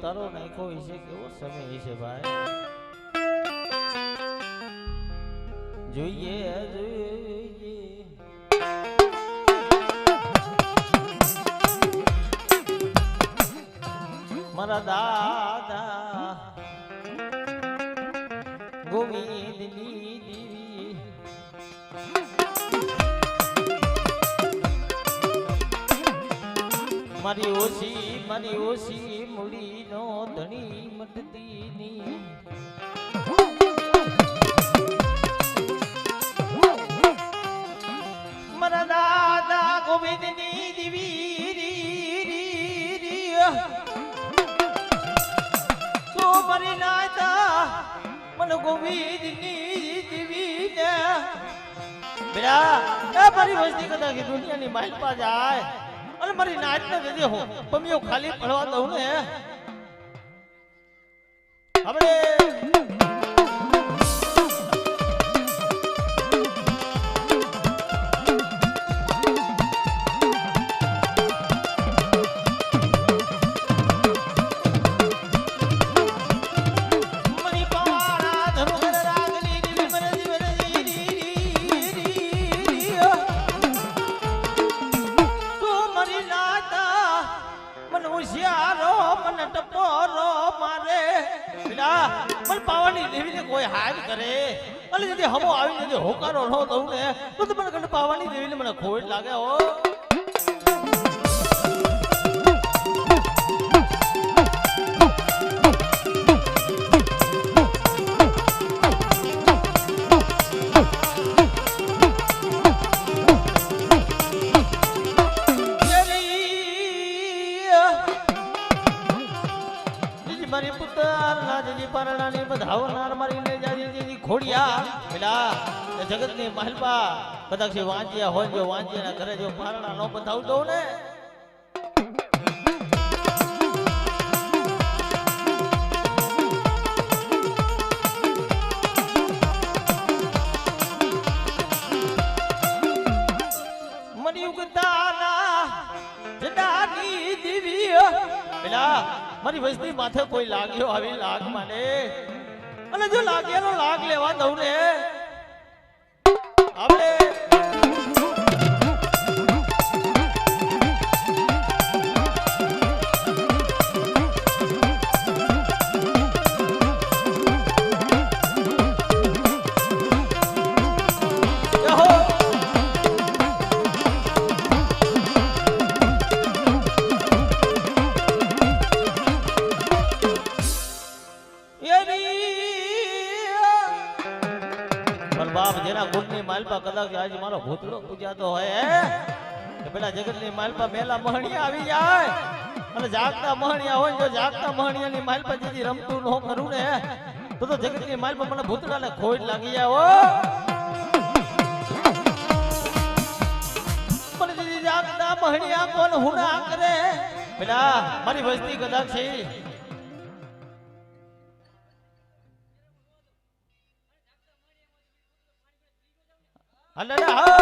ઉતારો નાખ્યો હશે, કેવો સમય હશે ભાઈ. જોઈએ જોઈએ મારા દાદા ગોવિંદની દેવી મારી ઓછી મૂડીનો ધણી મટતી ની મારા દાદા ગોવિંદની દેવી તો મારી નાતા મને ગોવિંદની દેવી ને બેટા એ મારી વસ્તી કદા કે દુનિયાની માઇલ પા જાય અને મારી નાચ ને દે હો પમિયો ખાલી પડવા દઉં ને આપણે કોઈ હાર કરે અને যদি હમો આવી যদি હોકારો ન દઉં ને તો મને કંડ પાવાની દેવીને મને ખોટ લાગે હો. મારી પુત્ર નાજી પરણાની બધાવનાર મારી લે જાજી ખોડિયા પેલા જગતની મહેલપા કદાચ વાંચ્યા હોય જો વાંચ્યાના ઘરે જો પારણા નો બધાવ દઉં ને મરી ઉગતાના જડાની દેવી પેલા મારી વસ્તી માથે કોઈ લાગ્યો આવી લાગ માને અને જો લાગેલો લાગ લેવા દઉં ને આપણે બાપ જેના ગુણની માલપા કદાચ આજ મારો ભૂતળો પૂજાતો હોય કે પેલા જગતની માલપા મેલા મહણિયા આવી જાય અને જાગતા મહણિયા હોય જો જાગતા મહણિયાની માલપા જેથી રમતું ન કરું ને તો જગતની માલપા મને ભૂતળાને ખોટ લાગી જાય હો. મને જેથી જાગતા મહણિયા કોણ હુના કરે પેલા મારી વસ્તી કદાચ છે અલ્લા હો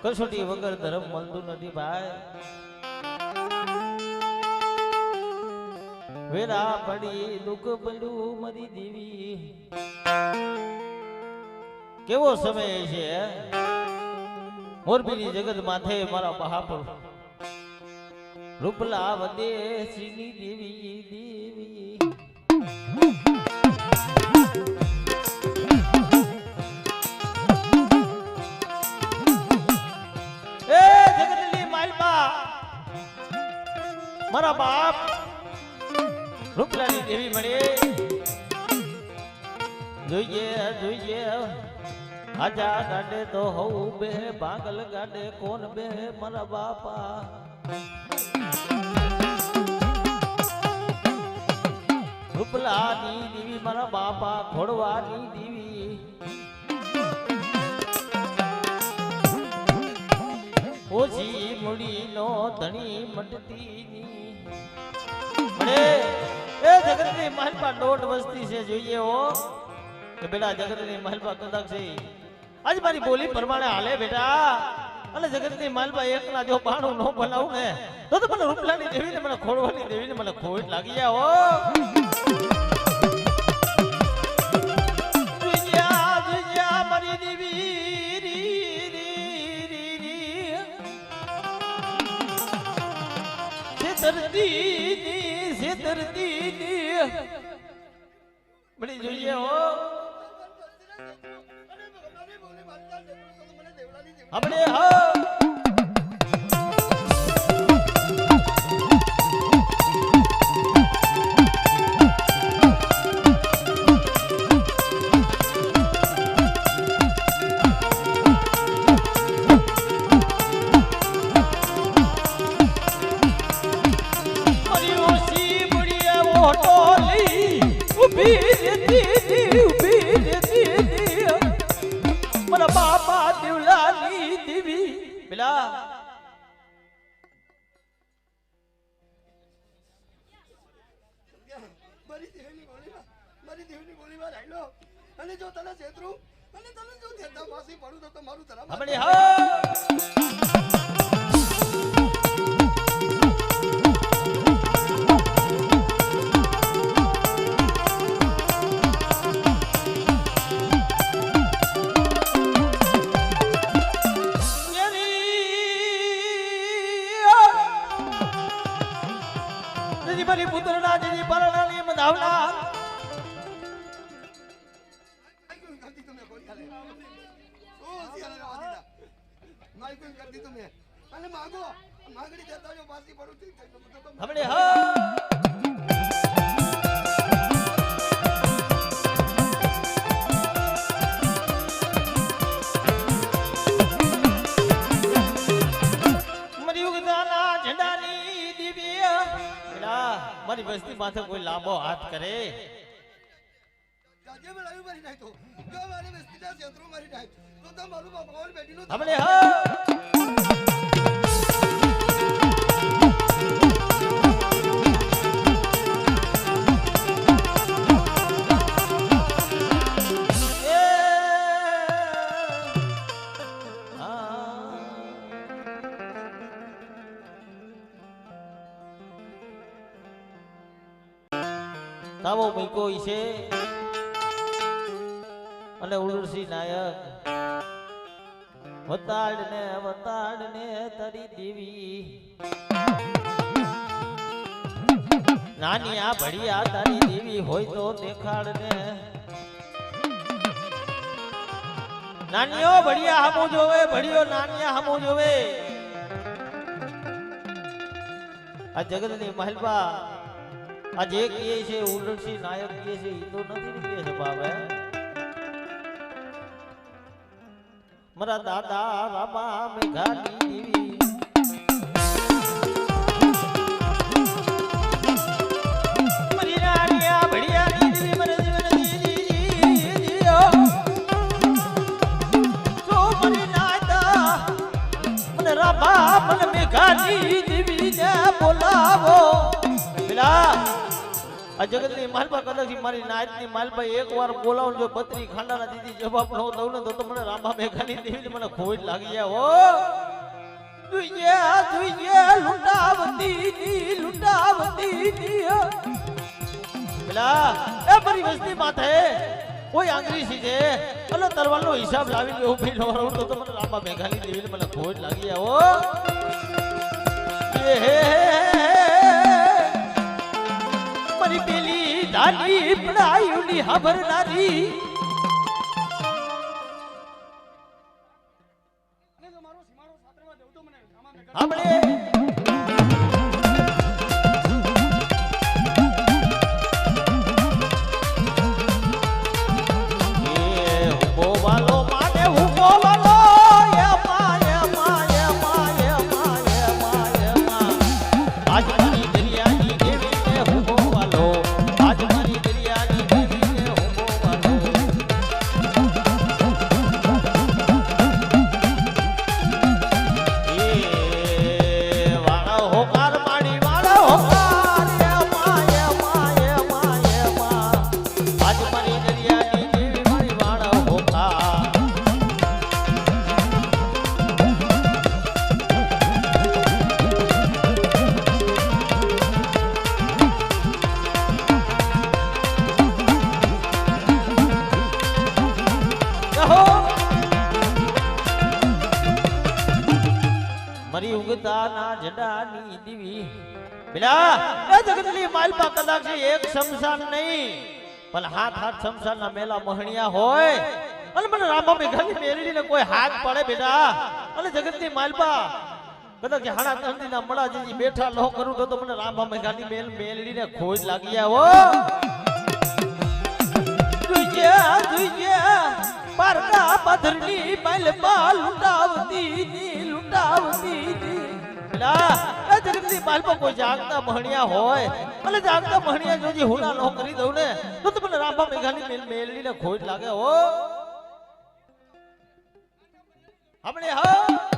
કસોટી વગર ધર્મ મળતું નથી ભાઈ. વેરા પડી દુઃખ પડ્યું મારી દેવી કેવો સમય છે મોરબીની જગત માથે મારા બહાપુર રૂપલા વદેશની દેવી દેવી મારા બાપ રૂપલાની દેવી મળે જોઈએ જોઈએ આજા ગાડે તો હઉ બે ભાગલ ગાડે કોણ બે મારા બાપા મારા બાપા ઘોડવાની દેવી ઓછી મૂડી નો ધણી મટતી ની મળે એ જગતની માલપા દોઢ વસ્તી છે જોઈએ હો કે બેટા જગતની માલપા કદાચ છે આજ મારી બોલી પ્રમાણે હાલે બેટા અને જગતની માલપા એકલા જો બાણું ન બનાવું ને તો મને રૂપલાની દેવી ને મને ખોડવાની દેવી ને મને ખોટ લાગી જાય હો મારી દેવી ધરતી બની જોઈએ હો આપણે હા મારી દેવની ગોળીમાં રાયલો અને જો તને છેતરું અને તને જો ધેતા પાસી પડું તો તમારું ધરામ આપણે હા મારી પુત્રના જેની પરણાની મધાવના આપણે હા મારી વસ્તી માથે કોઈ લાંબો હાથ કરે રાજ્ય માં લાવી મારી નાખતો જો મારી વસ્તીના ક્ષેત્રો મારી નાખ તો તમારું ભગવાન બેટીનું આપણે હા તાવો મૂકો છે અને ઉલરસી નાયક વતાડ ને તારી દેવી નાની આ ભડિયા તારી દેવી હોય તો દેખાડ ને નાનીઓ ભડિયા હામો જોવે ભડિયો નાનિયા હામો જોવે આ જગતની મહેલબા आज एक ये से उलसी नायक ये से तो नहीं किए से बाबा मरा दादा रामा मेघानी देवी मरी रानिया बढ़िया देवी मरे जीवन जियो तो मरी नादा मन रामा मन मेघानी देवी ने बोलावो बिला આ જગતની માલપા કદાચ મારી નાયતની માલપા એકવાર બોલાવું જો બત્રી ખાંડાના દીદી જવાબ ન દઉં ને તો મને રામા મેઘાની દેવી મને ખોટ લાગી જાય હો દુઈએ લુંડાવતી પેલા એ મારી વસ્તી માથે કોઈ આંગળી સી છે અલો તરવાલનો હિસાબ લાવી લે ઉભી ન રહું તો મને રામા મેઘાની દેવી મને ખોટ લાગી જાય હો મારી પેલી દાની પડાયુની હબરનારી આપણે યુગતાના જડાની દીવી બેલા એ જગતની માલપા કદાચ એક શમશાન નહીં પણ હાથ હાથ શમશાનના મેલા મહણિયા હોય અને મને રામા મેઘાની મેરડીને કોઈ હાથ પડે બેટા અને જગતની માલપા કદાચ હાણા તંદીના મળા જેજી બેઠા લો કરું તો મને રામા મેઘાની મેલડીને ખોજ લાગી આવો દુજે પારકા પથરની માલપા લૂંટાવતી બેલા એ જગતની માલપા કોઈ જાગતા મહણિયા હોય અને જાગતા મહણિયા જોજી હુના નો કરી દઉં ને તો મને રામા મેઘાની મેલડીને ખોજ લાગે હો આપણે હા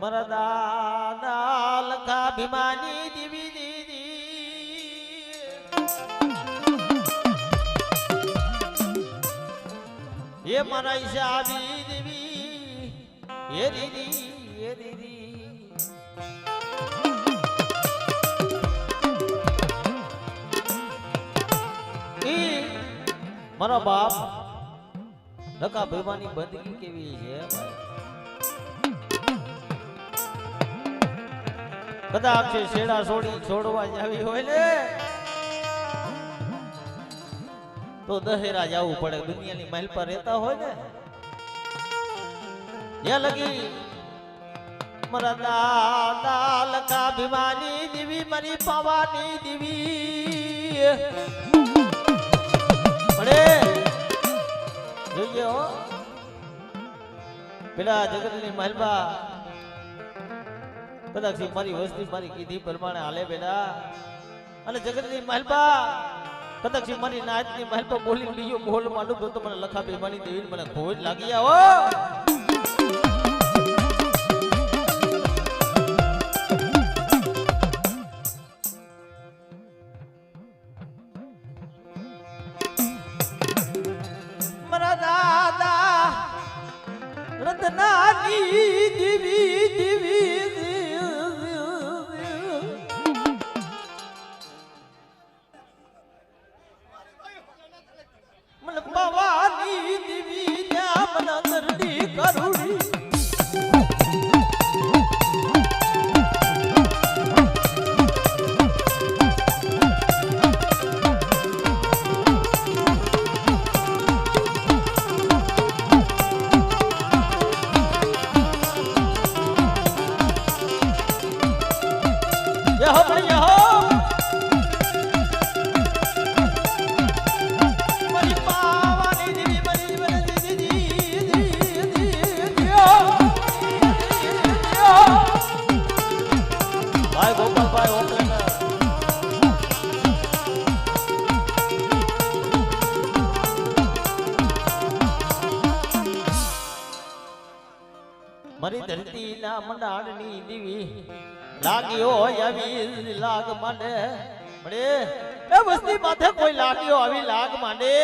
મારા દાદા લખા ભીમાની દીવી દીદી એ મારા ઈશાબી દેવી એ દીદી મારા બાપ લખા ભીમાની બંદગી કેવી છે ભાઈ કદાચ છે શેડા છોડવા જાવી હોય ને તો દહેરા જવું પડે દુનિયાની મહેલ પર રહેતા હોય ને જ્યાં લગી મારા દાદા લખા ભીમાની દીવી મારી પાવાની દીવી પડે જોઈએ હો પેલા જગતની મહેલમાં કદાચ મારી વસ્તી મારી કીધી પ્રમાણે હાલે બેટા અને જગતની મહેલપા કદાચ મારી નાચની મહેલપા બોલી લીયો બોલ માંડું તો મને લખા બેમાની દેવી મને ખોજ લાગી આવો મારા દાદા રત્નાની દીવી પવાની દીવી મને દરડી કરુડી મારી ધરતી ના મંડાણની દીવી લાગ્યો આવી લાગ માંડે મળે એ વસ્તી માથે કોઈ લાગ્યો આવી લાગ માંડે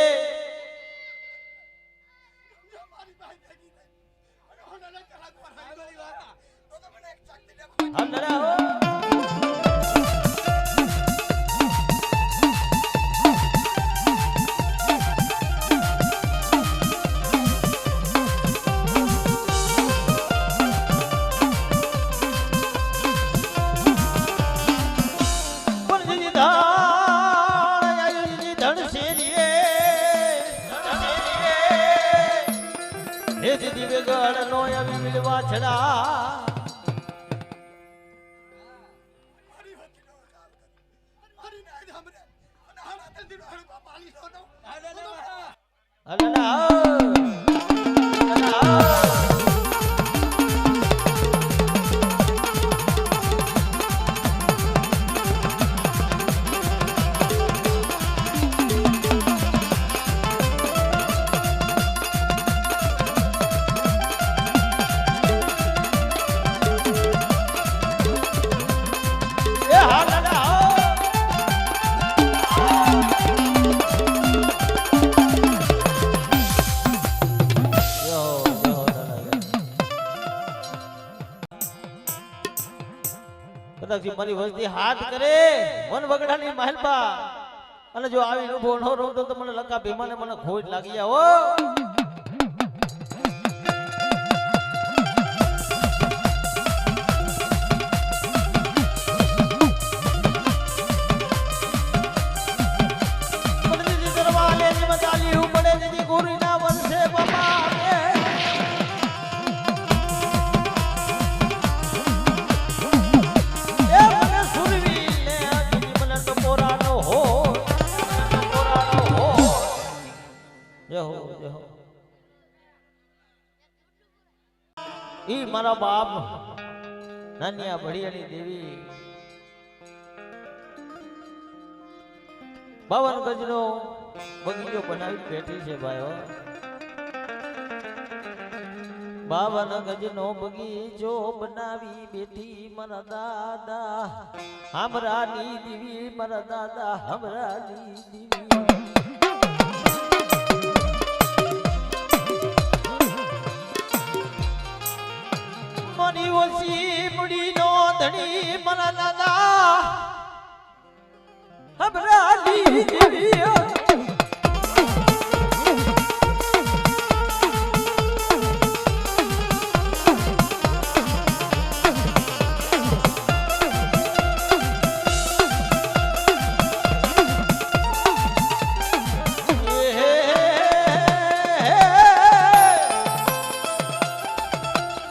કદાચ મારી વસ્તી હાથ કરે વન વગડાની મહેલબા અને જો આવી ઉભો ન રહું તો મને લકા ભીમાને મને ખોટ લાગી જાય હો. ઈ મારા બાપ નાનિયા ભડિયાની દેવી 52 ગજનો બગીચો બનાવી બેઠી છે ભાઈઓ. 52 ગજનો બગીચો બનાવી બેઠી મારા દાદા હમરાની દેવી, મારા દાદા હમરાની દેવી. મારી ઓછી મુડીનો ધણી મારા દાદા હમરાની દેવી.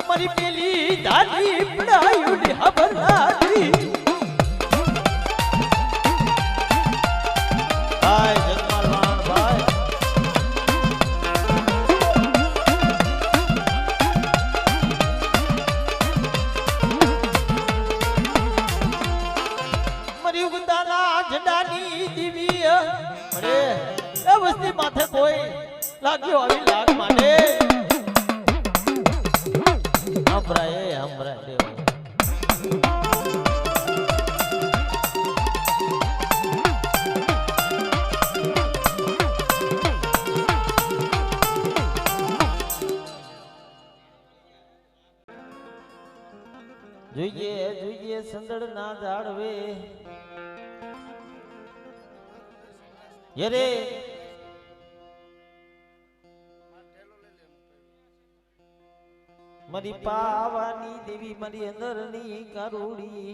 મારી પેલી દાદી પડાયું ને હબરાની ભાઈ જગમાલવાણ ભાઈ. મારી ઉગતાના ઝંડાની દીવી અરે એ વસ્તી માથે કોઈ લાગ્યો આવી લાગ માટે હમરા દેવ. જોઈએ જોઈએ સંદળ ના જાળવે યરે મારી પાવાની દેવી, મારી અંદરની કારુડી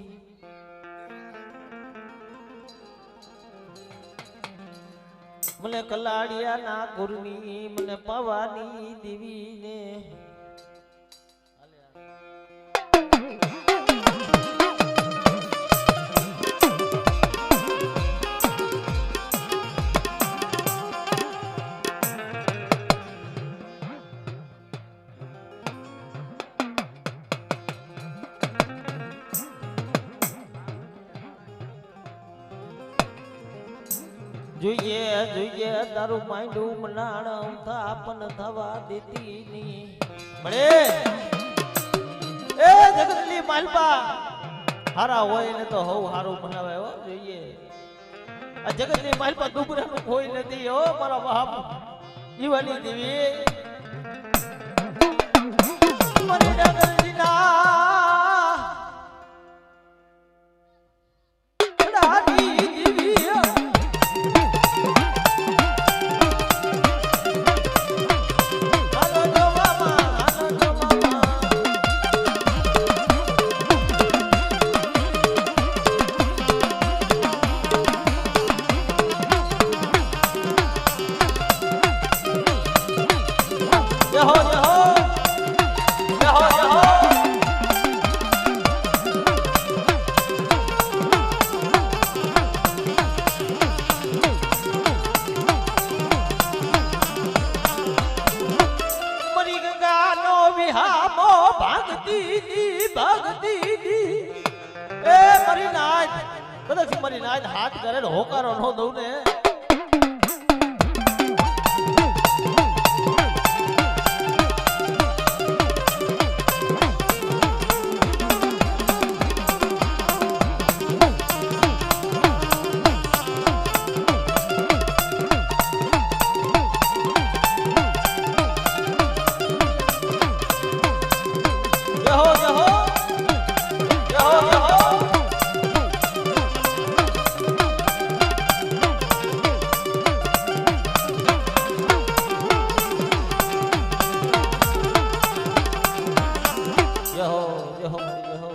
મને કલાડિયા ના ગુરની, મને પાવાની દેવી ને જોઈએ જોઈએ તારું માંડું મનાણ થાપન થવા દેતી ની મળે. એ જગતની માલપા હારા હોય ને તો હવ હારું મનાવે હો. જોઈએ આ જગતની માલપા દુબરાનું કોઈ નથી હો મારા બાપ ઈવાની દેવી. મને ડગરજીના મારી નાચ હાથ કરે હોકારો નો દઉં ને. મળી જહો